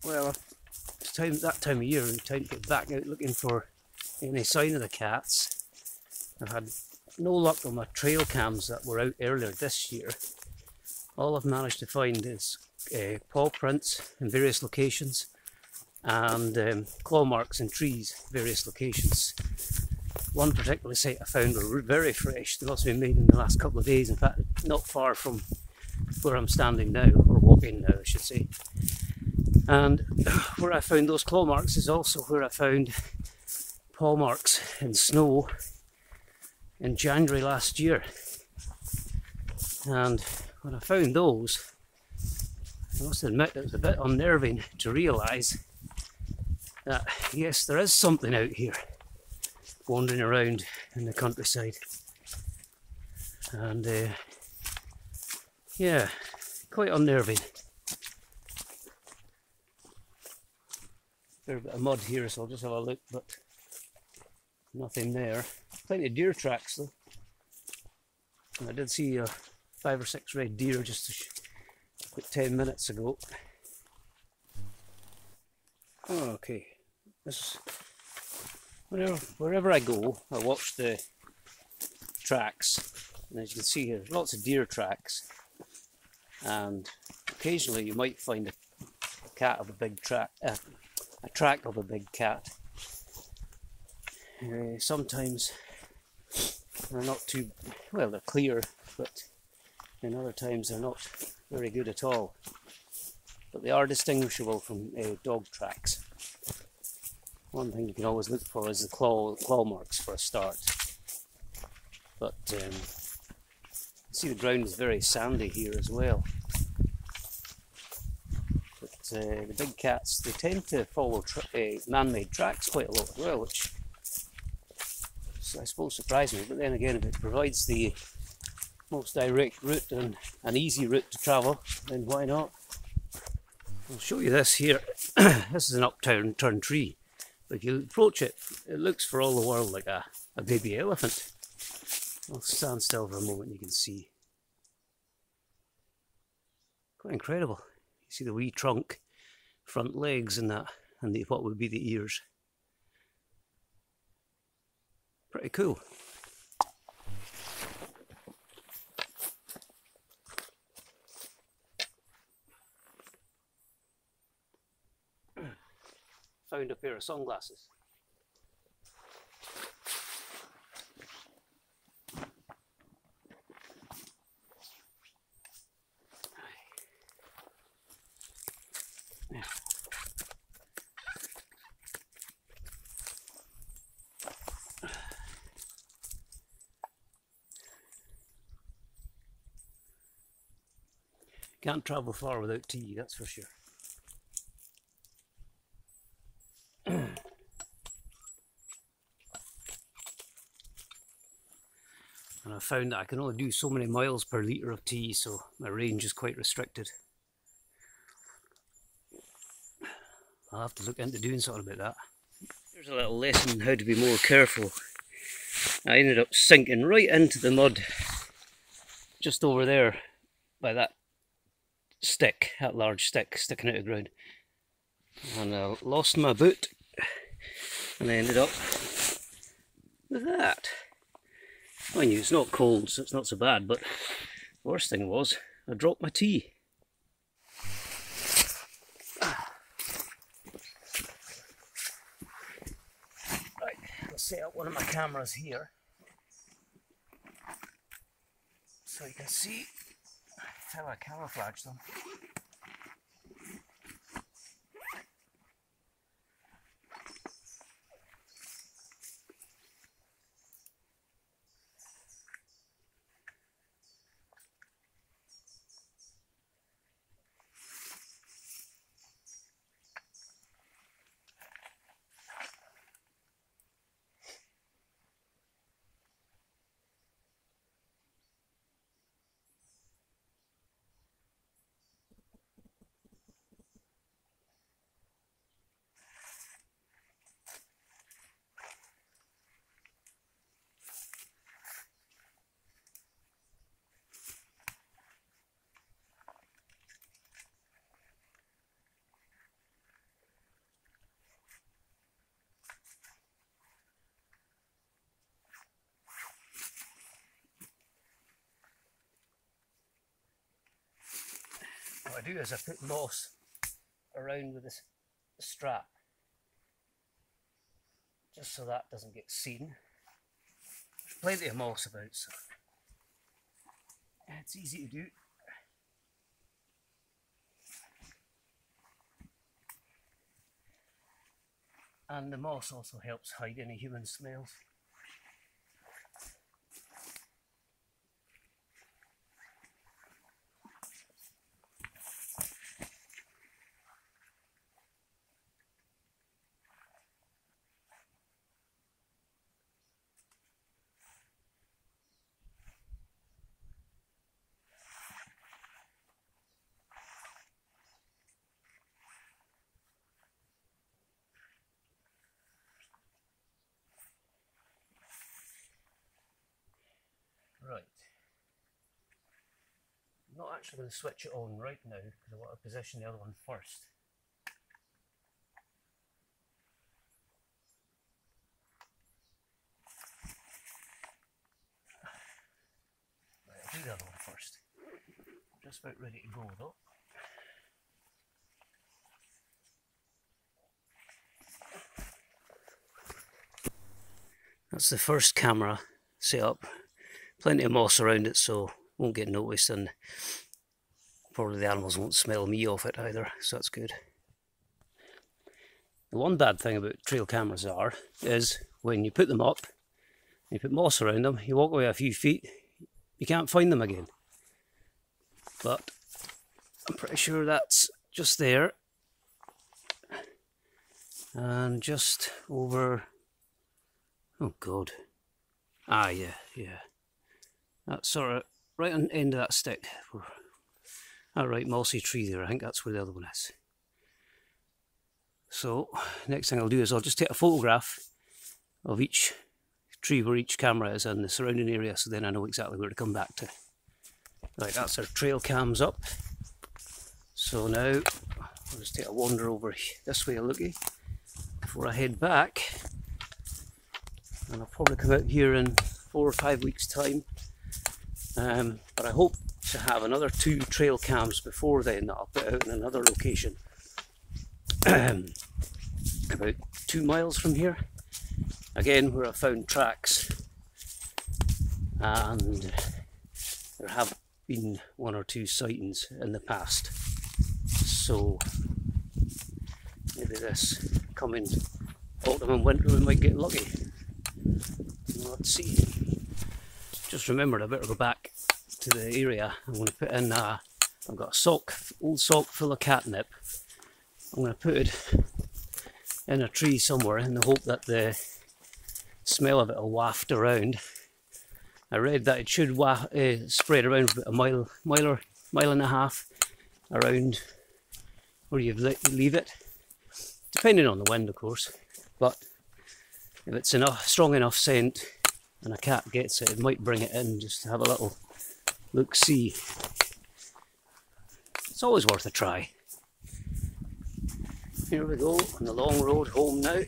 Well, it's time, that time of year, it's time to get back out looking for any sign of the cats. I've had no luck on my trail cams that were out earlier this year. All I've managed to find is paw prints in various locations and claw marks in trees, various locations. One particular site I found were very fresh. They must have been made in the last couple of days. In fact, not far from where I'm standing now, or walking now, I should say. And where I found those claw marks is also where I found paw marks in snow in January last year. And when I found those, I must admit it was a bit unnerving to realise that yes, there is something out here wandering around in the countryside. And yeah, quite unnerving. There's a bit of mud here, so I'll just have a look, but nothing there. Plenty of deer tracks though. And I did see 5 or 6 red deer just about 10 minutes ago. Okay, this is, wherever I go, I watch the tracks, and as you can see here, there's lots of deer tracks, and occasionally you might find a cat of a big track, a track of a big cat. Sometimes they're not too, well, they're clear, but in other times they're not very good at all. But they are distinguishable from dog tracks. One thing you can always look for is the claw marks for a start. But you see the ground is very sandy here as well. But the big cats, they tend to follow man-made tracks quite a lot as well, which I suppose surprised me. But then again, if it provides the most direct route and an easy route to travel, then why not? I'll show you this here. This is an upturned tree. But if you approach it, it looks for all the world like a baby elephant. I'll stand still for a moment and you can see. Quite incredible. You see the wee trunk, front legs and that, and what would be the ears. Pretty cool. Found a pair of sunglasses. Yeah. Can't travel far without tea, that's for sure. And I found that I can only do so many miles per litre of tea, so my range is quite restricted. I'll have to look into doing something about that. Here's a little lesson on how to be more careful. I ended up sinking right into the mud just over there by that stick, that large stick sticking out of the ground. And I lost my boot and I ended up with that. Mind you, it's not cold, so it's not so bad, but the worst thing was I dropped my tea. Right, I'll set up one of my cameras here so you can see how I camouflage them. what I do is I put moss around with this strap, just so that doesn't get seen. There's plenty of moss about, so it's easy to do. And the moss also helps hide any human smells. Right. I'm not actually going to switch it on right now because I want to position the other one first. Right, I'll do the other one first. Just about ready to go though. That's the first camera set up. Plenty of moss around it, so won't get noticed, and probably the animals won't smell me off it either, so that's good. The one bad thing about trail cameras is when you put them up, you put moss around them, you walk away a few feet, you can't find them again. But I'm pretty sure that's just there, and just over, oh god, ah yeah. That's sort of right on the end of that stick. That right mossy tree there, I think that's where the other one is. So, next thing I'll do is I'll just take a photograph of each tree where each camera is and the surrounding area, so then I know exactly where to come back to. Right, that's our trail cams up. So now, I'll just take a wander over this way a looky before I head back. And I'll probably come out here in 4 or 5 weeks' time. But I hope to have another 2 trail cams before then that I'll put out in another location. About 2 miles from here. Again, where I found tracks. And there have been 1 or 2 sightings in the past. So maybe this coming autumn and winter we might get lucky. Let's see. Just remembered I better go back to the area. I'm going to put in, I've got a old sock full of catnip. I'm going to put it in a tree somewhere in the hope that the smell of it will waft around. I read that it should spread around about a mile and a half around where you leave it, depending on the wind of course. But if it's strong enough scent and a cat gets it, it might bring it in just to have a little look-see. It's always worth a try. Here we go on the long road home now.